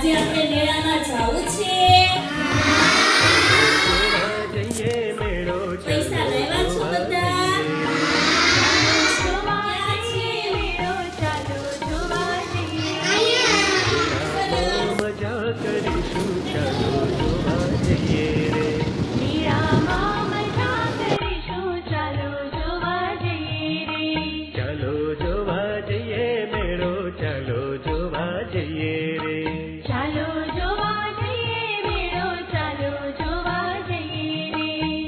આજે આપણે મેળામાં જાવું છે? પૈસા લાવ્યા છો બધા? ક્યાં છે? મજા કરીશું ચાલો જોવા જઈએ રે મેળામાં મજા કરીશું ચાલો જોવા જઈએ રે ચાલો જોવા જઈએ મેળો ચાલો જોવા જઈએ રે ચાલો જોવા જઈએ મેળો ચાલો જોવા જઈએ રે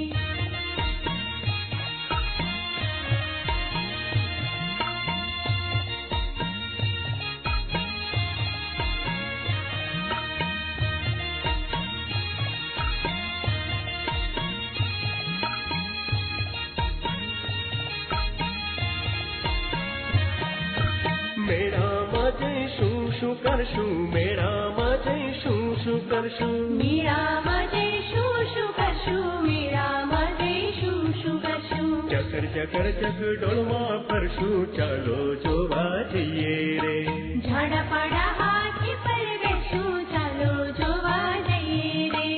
મેળામાં જઈશું શું કરશું મેળામાં જઈશું શું કરશું મેળામાં જઈશું શું કરશું મેળામાં જઈશું શું કરશું ચકર ચકર ચકડોળમાં ફરશું ચાલો જોવા જઈએ રે ઝાડા પાડા હાથી પર બેસું ચાલો જોવા જઈએ રે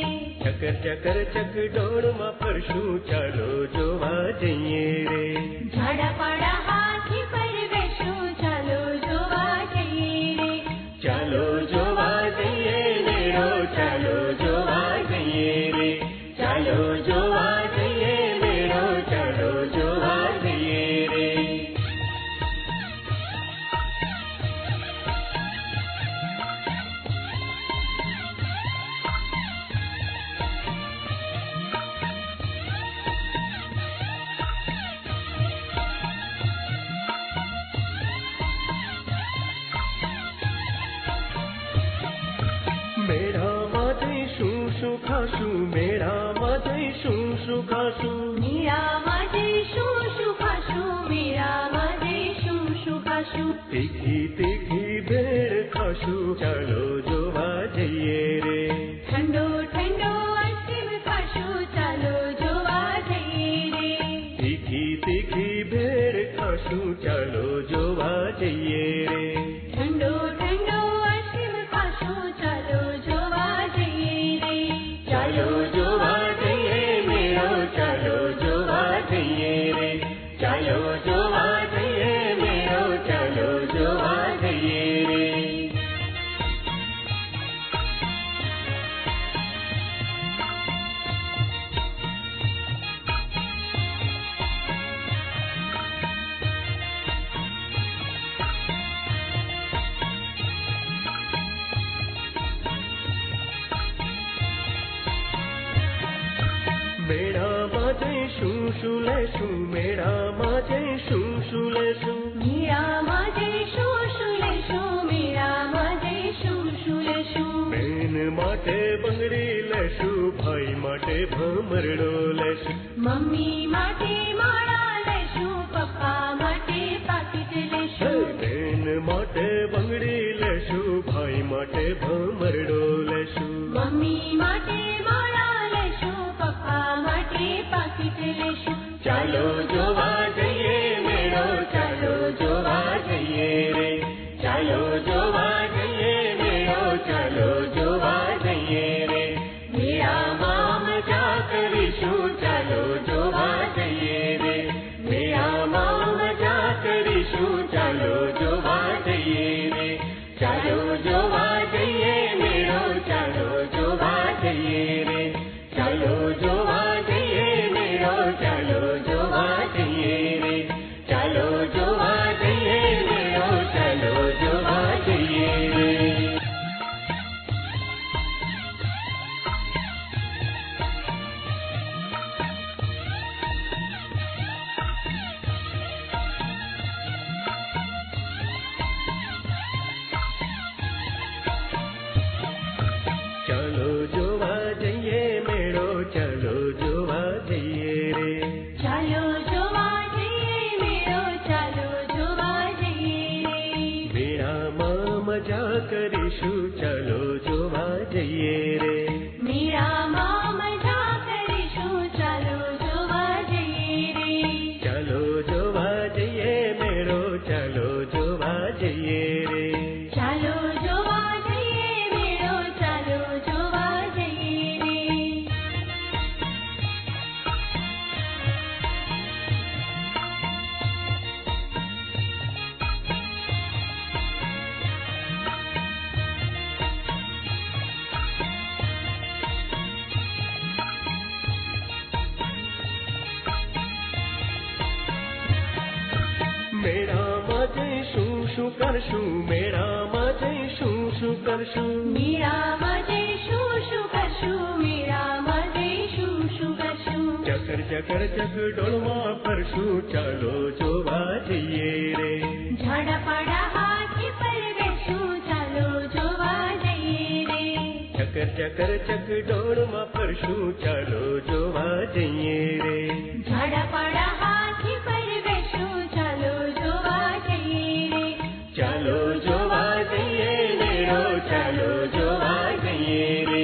ચકર ચકર ચકડોળમાં ફરશું ચાલો જોવા જઈએ રે ઝાડા પાડા હાથી પર બેસું ચાલો જોવા જઈએ રે ચાલો જોવા જઈએ મેળો ચાલો જોવા જઈએ રે ચાલો જોવા જઈએ મેળો ચાલો જોવા જઈએ રે મેળામાં જઈશું શું ખાશું મેળામાં જઈશું શું ખાશું મેળામાં જઈશું શું ખાશું મેળામાં જઈશું શું ખાશું તીખી તીખી ભેળ ખાશું ચાલો જોવા જઈએ રે ઠંડો ઠંડો આઈસ્ક્રીમ ખાશું ચાલો જોવા જઈએ રે તીખી તીખી ભેળ ખાશું ચાલો જોવા જઈએ રે ઠંડો ઠંડો આઈસ્ક્રીમ ખાશું ચાલો જોવા જઈએ રે ચાલો જોવા જઈએ મેળો ચાલો જોવા જઈએ રે ચાલો જોવા જઈએ મેળો ચાલો જોવા જઈએ રે મેળામાં જઈશું શું લેશું મેળામાં જઈશું શું લેશું મેળામાં જઈશું શું લેશું મેળામાં જઈશું શું લેશું બેન માટે બંગડી લેશું ભાઈ માટે ભમરડો લેશું મમ્મી માટે માળા લેશું પપ્પા માટે પાકીટ લેશું બેન માટે બંગડી લેશું ભાઈ માટે ભમરડો લેશું મમ્મી માટે માળા લેશું પપ્પા માટે પાકીટ લેશું ચાલો જોવા જઈએ મેળો ચાલો જોવા જઈએ રે ચાલો જોવા જઈએ મેળો ચાલો જોવા જઈએ રે મેળામાં મજા કરીશું ચાલો જોવા જઈએ રે મેળામાં મજા કરીશું ચાલો જોવા જઈએ રે ચાલો જોવા જઈએ મેળો ચાલો જોવા જઈએ રે ચાલો જોવા જઈએ મેળો ચાલો જોવા જઈએ રે ચાલો જોવા જઈએ મેળો ચાલો જોવા જઈએ રે ચાલો જોવા જઈએ મેળો ચાલો જોવા જઈએ રે ચાલો જોવા જઈએ મેળો ચાલો જોવા જઈએ રે મેળામાં મજા કરીશું ચાલો જોવા જઈએ રે મેળામાં મજા કરીશું ચાલો જોવા જઈએ રે ચાલો જોવા જઈએ મેળો ચાલો જોવા જઈએ રે ચાલો જોવા જઈએ મેળો કરશું મેળામાં જઈશું શું કરશું મેળામાં જઈશું શું કરશું મેળામાં જઈશું શું કરશું ચકર ચકર ચકડોળમાં ફરશું ચાલો જોવા જઈએ રે ઝાડા પાડા હાથી પર બેસું ચાલો જોવા જઈએ રે ચકર ચકર ચકડોળમાં ફરશું ચાલો જોવા જઈએ રે ઝાડા પાડા હાથી પર બેસું ચાલો જોવા જઈએ રે ચાલો જોવા જઈએ મેળો ચાલો જોવા જઈએ રે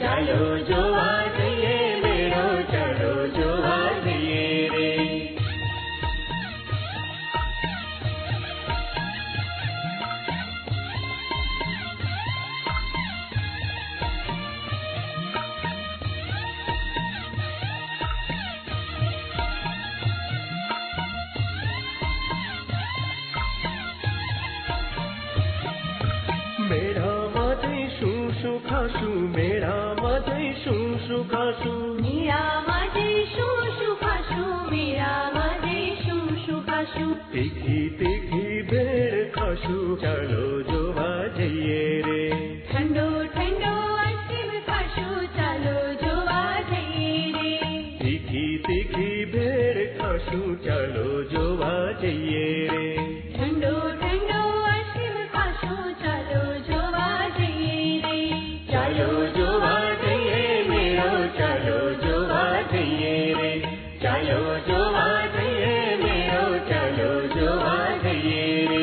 ચાલો જોવા જઈએ મેળો ચાલો જોવા જઈએ રે મેળામાં જઈશું શું ખાશું મેળામાં જઈશું શું ખાશું મેળામાં જઈશું શું ખાશું મેળામાં જઈશું શું ખાશું તીખી તીખી ભેળ ખાશું ચાલો જોવા જઈએ રે ઠંડો ઠંડો આઈસ્ક્રીમ ખાશું ચાલો જોવા જઈએ રે તીખી તીખી ભેળ ખાશું ચાલો જોવા જઈએ રે ઠંડો ઠંડો આઈસ્ક્રીમ ખાશું ચાલો જોવા જઈએ રે ચાલો જોવા જઈએ મેળો ચાલો જોવા જઈએ રે ચાલો જોવા જઈએ મેળો ચાલો જોવા જઈએ રે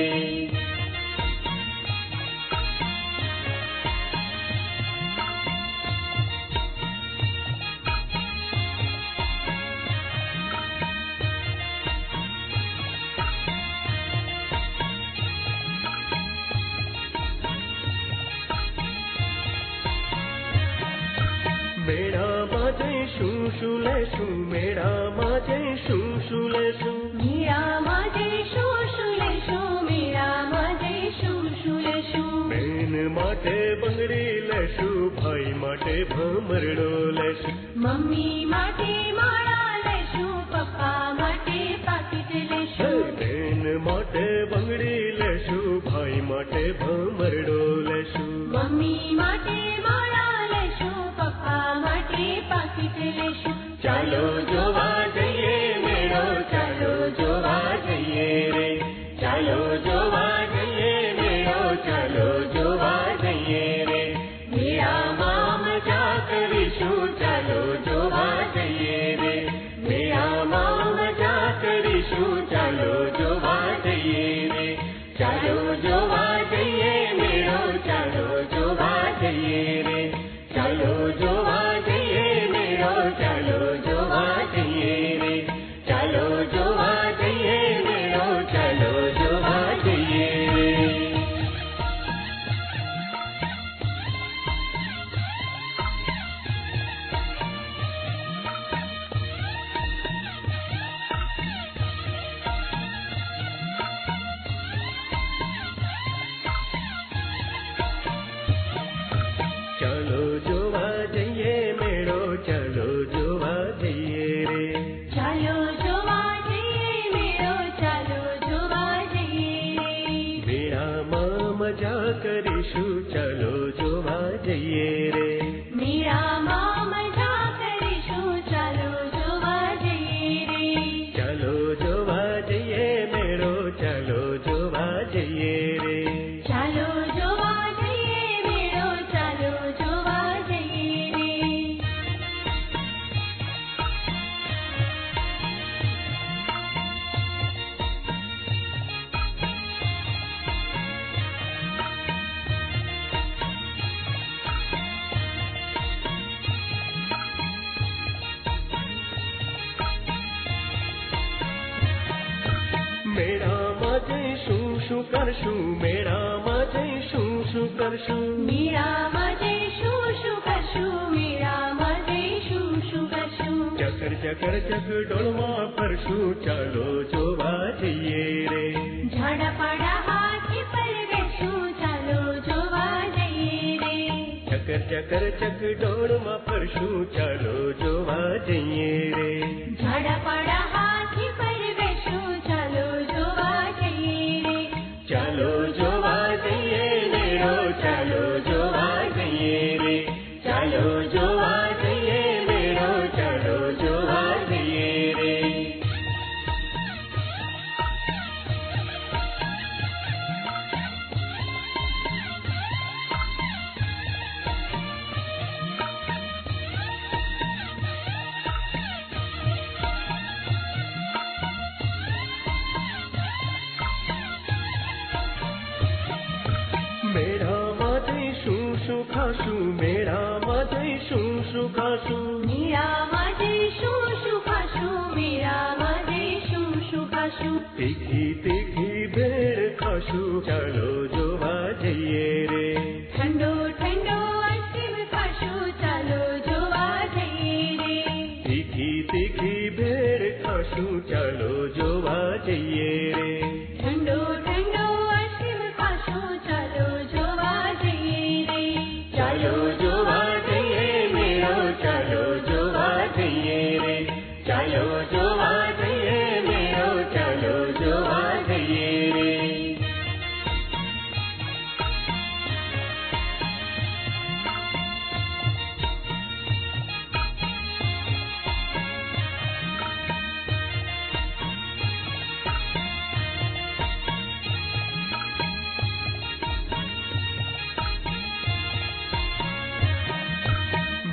મેળામાં જઈશું શું લેશું મેળામાં જઈશું શું લેશું મેળામાં જઈશું શું લેશું મેળામાં જઈશું શું લેશું બેન માટે બંગડી લેશું ભાઈ માટે ભમરડો લેશું મમ્મી માટે માળા લેશું પપ્પા માટે પાકીટ લેશું બેન માટે બંગડી લેશું ભાઈ માટે ભમરડો લેશું મમ્મી માટે માળા લેશું પપ્પા માટે પાકીટ લેશું ચાલો જોવા જઈએ મેળો ચાલો જોવા જઈએ રે ચાલો જોવા જઈએ મેળો ચાલો જોવા જઈએ રે મેળામાં મજા કરીશું ચાલો જોવા જઈએ રે મેળામાં મજા કરીશું ચાલો જોવા જઈએ રે ચાલો જોવા જઈએ મેળો ચાલો જોવા જઈએ રે ચાલો જોવા જઈએ મેળો ચાલો જોવા જઈએ રે ચાલો જોવા જઈએ મેળો ચાલો જોવા જઈએ રે ચાલો જોવા જઈએ મેળો ચાલો જોવા જઈએ રે ચાલો જોવા જઈએ મેળો ચાલો જોવા જઈએ રે મેળામાં મજા કરીશું ચાલો જોવા જઈએ રે મેળામાં મજા કરીશું ચાલો જોવા જઈએ રે ચાલો જોવા જઈએ મેળો ચાલો જોવા જઈએ રે ચાલો જોવા જઈએ મેળો ચાલો જોવા જઈએ રે મેળામાં જઈશું શું કરશું મેળામાં જઈશું શું કરશું મેળામાં જઈશું શું કરશું મેળામાં જઈશું શું કરશું ચકર ચકર ચકડોળમાં ફરશું ચાલો જોવા જઈએ રે ઝાડા પાડા હાથી પર બેસું ચાલો જોવા જઈએ રે ચકર ચકર ચકડોળમાં ફરશું ચાલો જોવા જઈએ રે ઝાડા પાડા હાથી પર બેસું ચાલો જોવા જઈએ રે ચાલો ખાશું મેળામાં જઈશું શું ખાશું મેળામાં જઈશું શું ખાશું મેળામાં જઈશું શું ખાશું તીખી તીખી ભેળ ખાશું ચાલો જોવા જઈએ રે ઠંડો ઠંડો આઈસ્ક્રીમ ખાશું ચાલો જોવા જઈએ રે તીખી તીખી ભેળ ખાશું ચાલો જોવા જઈએ રે ઠંડો ઠંડો આઈસ્ક્રીમ ખાશું ચાલો જોવા જઈએ રે ચાલો જોવા જઈએ મેળો ચાલો જોવા જઈએ રે ચાલો જોવા જઈએ મેળો ચાલો જોવા જઈએ રે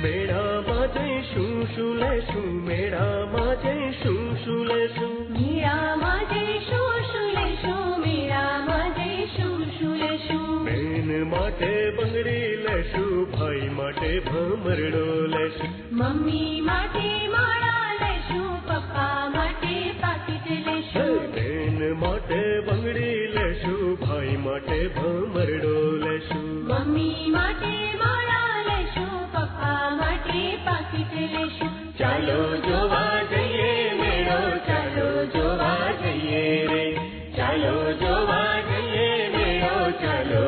મેળામાં જઈશું શું લેશું મેળામાં જઈશું શું લેશું મેળામાં જઈશું શું લેશું મેળામાં જઈશું શું લેશું બેન માટે બંગડી લેશું ભાઈ માટે ભમરડો લેશું મમ્મી માટે માળા લેશું પપ્પા માટે પાકીટ લેશું બેન માટે બંગડી લેશું ભાઈ માટે ભમરડો લેશું મમ્મી માટે માળા લેશું પપ્પા માટે પાકીટ લેશું ચાલો જોવા જઈએ મેળો ચાલો જોવા જઈએ રે ચાલો જોવા જઈએ મેળો ચાલો